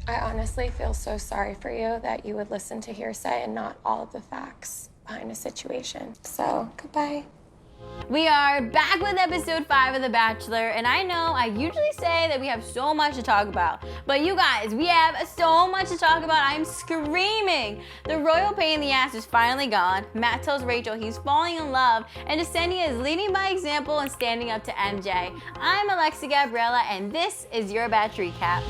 I honestly feel so sorry for you that you would listen to hearsay and not all of the facts behind a situation. So, goodbye. We are back with episode 5 of The Bachelor, and I know I usually say that we have so much to talk about, but you guys, we have so much to talk about. I'm screaming. The royal pain in the ass is finally gone. Matt tells Rachel he's falling in love, and Desenia is leading by example and standing up to MJ. I'm Alexa Gabriella, and this is your Batch Recap.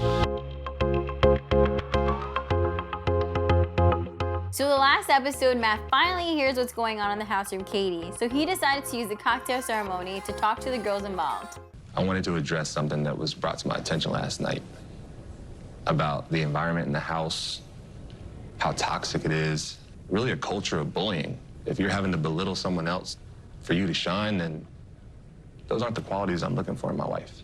So the last episode, Matt finally hears what's going on in the house from Katie, so he decided to use the cocktail ceremony to talk to the girls involved. I wanted to address something that was brought to my attention last night about the environment in the house, how toxic it is, really a culture of bullying. If you're having to belittle someone else for you to shine, then those aren't the qualities I'm looking for in my wife.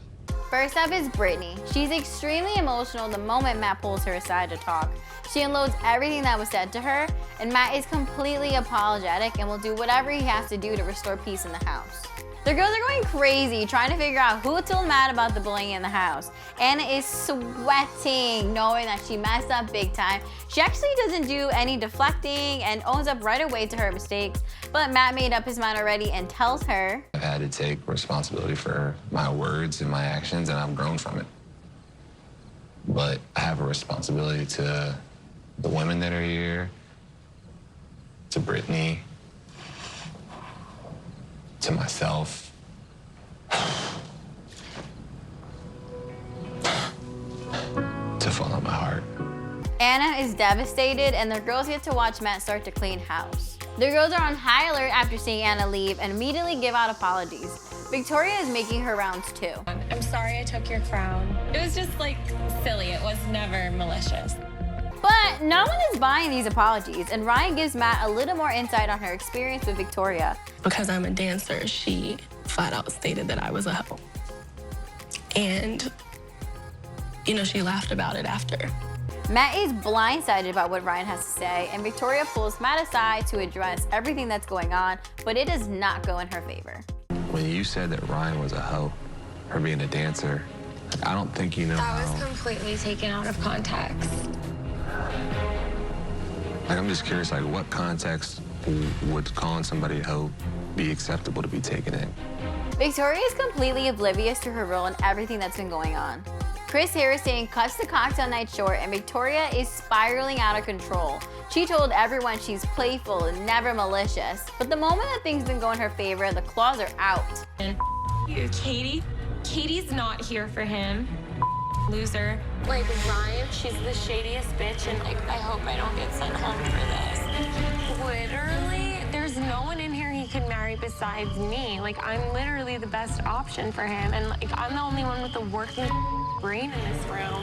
First up is Brittany. She's extremely emotional the moment Matt pulls her aside to talk. She unloads everything that was said to her, and Matt is completely apologetic and will do whatever he has to do to restore peace in the house. The girls are going crazy trying to figure out who told Matt about the bullying in the house. Anna is sweating knowing that she messed up big time. She actually doesn't do any deflecting and owns up right away to her mistakes, but Matt made up his mind already and tells her, I've had to take responsibility for my words and my actions, and I've grown from it. But I have a responsibility to the women that are here, to Brittany, to myself. To follow my heart. Anna is devastated, and the girls get to watch Matt start to clean house. The girls are on high alert after seeing Anna leave and immediately give out apologies. Victoria is making her rounds too. I'm sorry I took your crown. It was just like silly. It was never malicious. But no one is buying these apologies, and Ryan gives Matt a little more insight on her experience with Victoria. Because I'm a dancer, she flat out stated that I was a hoe. And, you know, she laughed about it after. Matt is blindsided about what Ryan has to say, and Victoria pulls Matt aside to address everything that's going on, but it does not go in her favor. When you said that Ryan was a hoe, her being a dancer, I don't think you know That was how... completely taken out of context. Like, I'm just curious, like, what context would calling somebody a hoe be acceptable to be taken in? Victoria is completely oblivious to her role in everything that's been going on. Chris Harrison cuts the cocktail night short, and Victoria is spiraling out of control. She told everyone she's playful and never malicious, but the moment that things didn't go in her favor, the claws are out. You, Katie? Katie's not here for him. Loser. Like Ryan, she's the shadiest bitch, and like I hope I don't get sent home for this. Literally, there's no one in here he can marry besides me. Like I'm literally the best option for him, and like I'm the only one with a working brain in this room.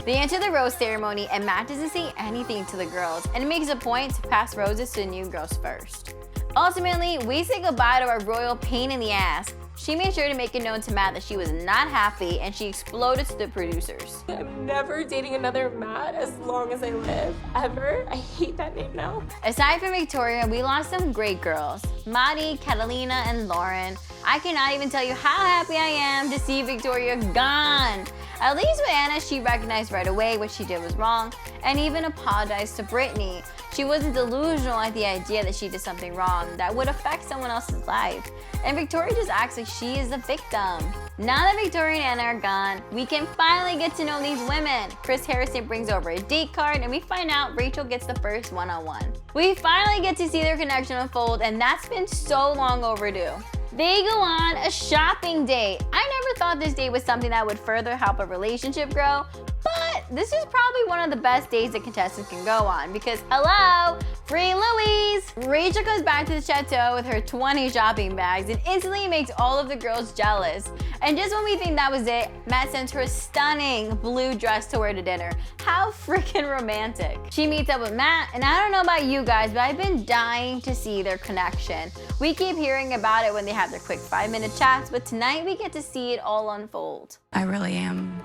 They enter the rose ceremony, and Matt doesn't say anything to the girls, and makes a point to pass roses to the new girls first. Ultimately, we say goodbye to our royal pain in the ass. She made sure to make it known to Matt that she was not happy, and she exploded to the producers. I'm never dating another Matt as long as I live, ever. I hate that name now. Aside from Victoria, we lost some great girls. Madi, Catalina, and Lauren. I cannot even tell you how happy I am to see Victoria gone. At least with Anna, she recognized right away what she did was wrong, and even apologized to Brittany. She wasn't delusional at the idea that she did something wrong that would affect someone else's life. And Victoria just acts like she is the victim. Now that Victoria and Anna are gone, we can finally get to know these women. Chris Harrison brings over a date card, and we find out Rachel gets the first one-on-one. We finally get to see their connection unfold, and that's been so long overdue. They go on a shopping date. I never thought this date was something that would further help a relationship grow, but this is probably one of the best dates that contestants can go on because, hello, free Louise! Rachel comes back to the chateau with her 20 shopping bags and instantly makes all of the girls jealous. And just when we think that was it, Matt sends her a stunning blue dress to wear to dinner. How freaking romantic. She meets up with Matt, and I don't know about you guys, but I've been dying to see their connection. We keep hearing about it when they have their quick 5-minute chats, but tonight we get to see it all unfold. I really am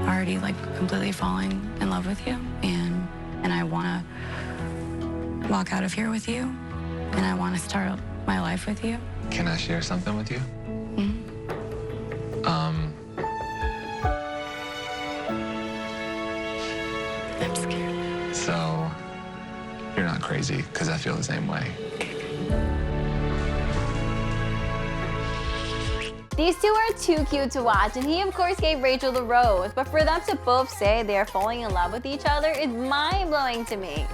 already like completely falling in love with you, and I want to walk out of here with you, and I want to start my life with you. Can I share something with you? I'm scared. So you're not crazy, because I feel the same way. These two are too cute to watch, and he of course gave Rachel the rose, but for them to both say they are falling in love with each other is mind-blowing to me.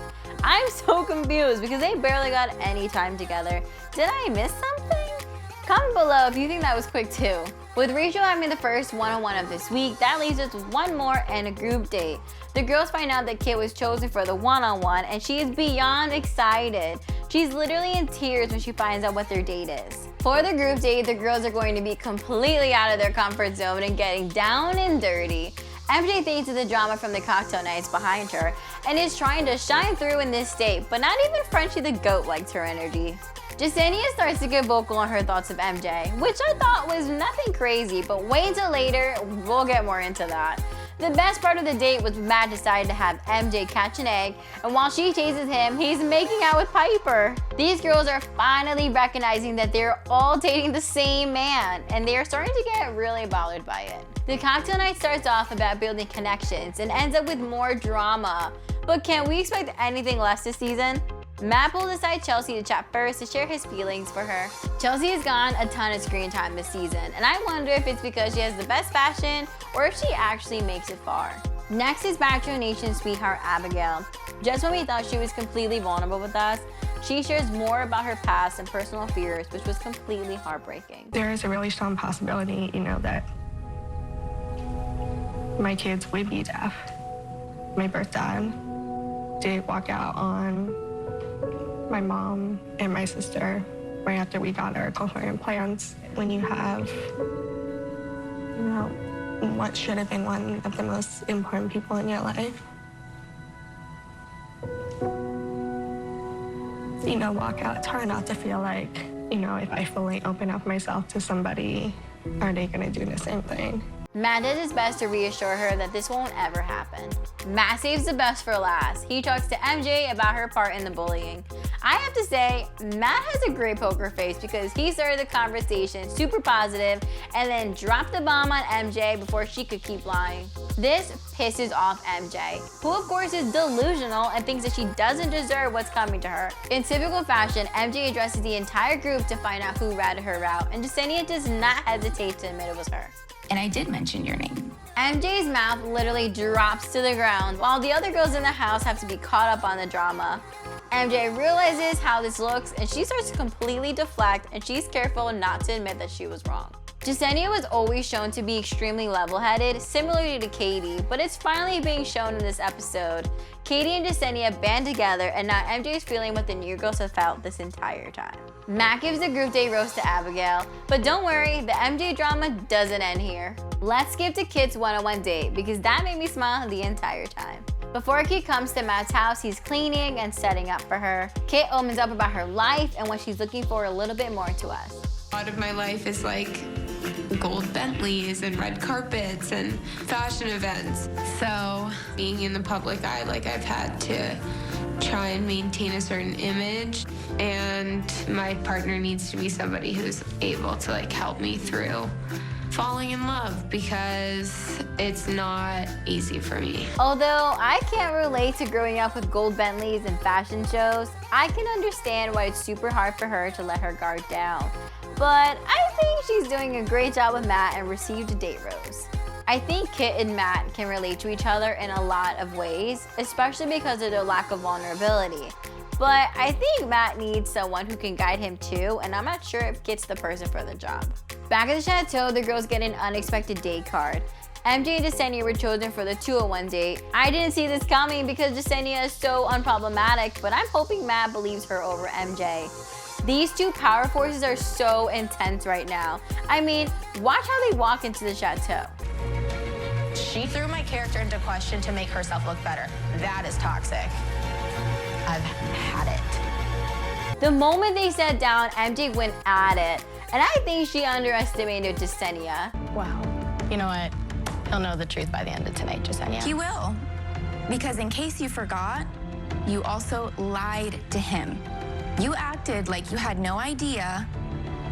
I'm so confused because they barely got any time together. Did I miss something? Comment below if you think that was quick too. With Rachel having the first one-on-one of this week, that leaves us with one more and a group date. The girls find out that Kit was chosen for the one-on-one, and she is beyond excited. She's literally in tears when she finds out what their date is. For the group date, the girls are going to be completely out of their comfort zone and getting down and dirty. MJ thinks of the drama from the cocktail nights behind her and is trying to shine through in this date, but not even Frenchie the goat liked her energy. Jasenia starts to get vocal on her thoughts of MJ, which I thought was nothing crazy, but wait until later, we'll get more into that. The best part of the date was Matt decided to have MJ catch an egg, and while she chases him, he's making out with Piper. These girls are finally recognizing that they're all dating the same man, and they are starting to get really bothered by it. The cocktail night starts off about building connections and ends up with more drama. But can we expect anything less this season? Matt pulled aside Chelsea to chat first to share his feelings for her. Chelsea has gotten a ton of screen time this season, and I wonder if it's because she has the best fashion or if she actually makes it far. Next is Bachelor Nation sweetheart Abigail. Just when we thought she was completely vulnerable with us, she shares more about her past and personal fears, which was completely heartbreaking. There is a really strong possibility, that my kids would be deaf. My birth dad did walk out on my mom and my sister right after we got our cochlear implants. When you have, what should have been one of the most important people in your life, walk out, it's hard not to feel like, if I fully open up myself to somebody, are they gonna do the same thing? Matt does his best to reassure her that this won't ever happen. Matt saves the best for last. He talks to MJ about her part in the bullying. I have to say, Matt has a great poker face because he started the conversation super positive and then dropped the bomb on MJ before she could keep lying. This pisses off MJ, who of course is delusional and thinks that she doesn't deserve what's coming to her. In typical fashion, MJ addresses the entire group to find out who ratted her out, and Jasenia does not hesitate to admit it was her. And I did mention your name. MJ's mouth literally drops to the ground while the other girls in the house have to be caught up on the drama. MJ realizes how this looks and she starts to completely deflect, and she's careful not to admit that she was wrong. Jasenia was always shown to be extremely level-headed, similarly to Katie, but it's finally being shown in this episode. Katie and Jasenia band together, and now MJ is feeling what the new girls have felt this entire time. Matt gives the group date rose to Abigail, but don't worry, the MJ drama doesn't end here. Let's skip to Kit's one-on-one date because that made me smile the entire time. Before Kit comes to Matt's house, he's cleaning and setting up for her. Kit opens up about her life and what she's looking for a little bit more to us. A lot of my life is like gold Bentleys and red carpets and fashion events. So being in the public eye, I've had to try and maintain a certain image, and my partner needs to be somebody who's able to help me through falling in love, because it's not easy for me. Although I can't relate to growing up with gold Bentleys and fashion shows, I can understand why it's super hard for her to let her guard down. But I think she's doing a great job with Matt and received a date rose. I think Kit and Matt can relate to each other in a lot of ways, especially because of their lack of vulnerability. But I think Matt needs someone who can guide him too, and I'm not sure if Kit's the person for the job. Back at the chateau, the girls get an unexpected date card. MJ and Jasenia were chosen for the 201 date. I didn't see this coming because Jasenia is so unproblematic, but I'm hoping Matt believes her over MJ. These two power forces are so intense right now. I mean, watch how they walk into the chateau. She threw my character into question to make herself look better. That is toxic. I've had it. The moment they sat down, MJ went at it. And I think she underestimated Jasenia. Wow. You know what? He'll know the truth by the end of tonight, Jasenia. He will. Because in case you forgot, you also lied to him. You acted like you had no idea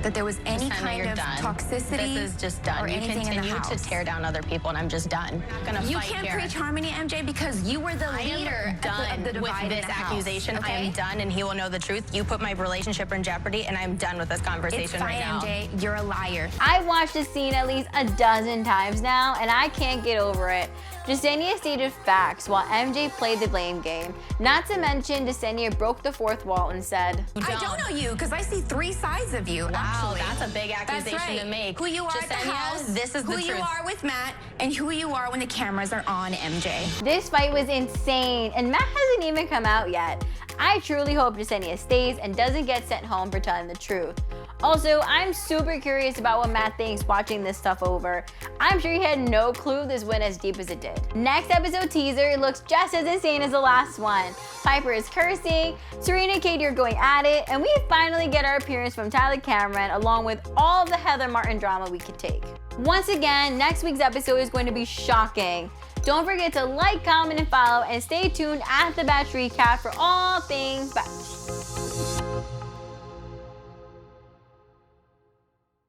that there was any Just kind you're of done. toxicity. This is just done. Or You anything in the continue to house. tear down other people, and I'm just done. I'm not gonna You fight can't here. preach harmony, MJ, because you were the I leader am done of the with divide in this the house, accusation. I am okay? done, and he will know the truth. You put my relationship in jeopardy, and I'm done with this conversation It's fine, right now. MJ. You're a liar. I've watched this scene at least a dozen times now, and I can't get over it. Jasenia stated facts while MJ played the blame game. Not to mention, Jasenia broke the fourth wall and said, I don't know you because I see three sides of you. Wow, actually. that's a big accusation That's right. to make. Who you are at the Jasenia, house, this is the who you truth. are with Matt, and who you are when the cameras are on, MJ. this fight was insane, and Matt hasn't even come out yet. I truly hope Jasenia stays and doesn't get sent home for telling the truth. Also, I'm super curious about what Matt thinks watching this stuff over. I'm sure he had no clue this went as deep as it did. Next episode teaser looks just as insane as the last one. Piper is cursing, Serena and Katie are going at it, and we finally get our appearance from Tyler Cameron along with all the Heather Martin drama we could take. Once again, next week's episode is going to be shocking. Don't forget to like, comment, and follow, and stay tuned at The Bachelor Recap for all things Bachelor.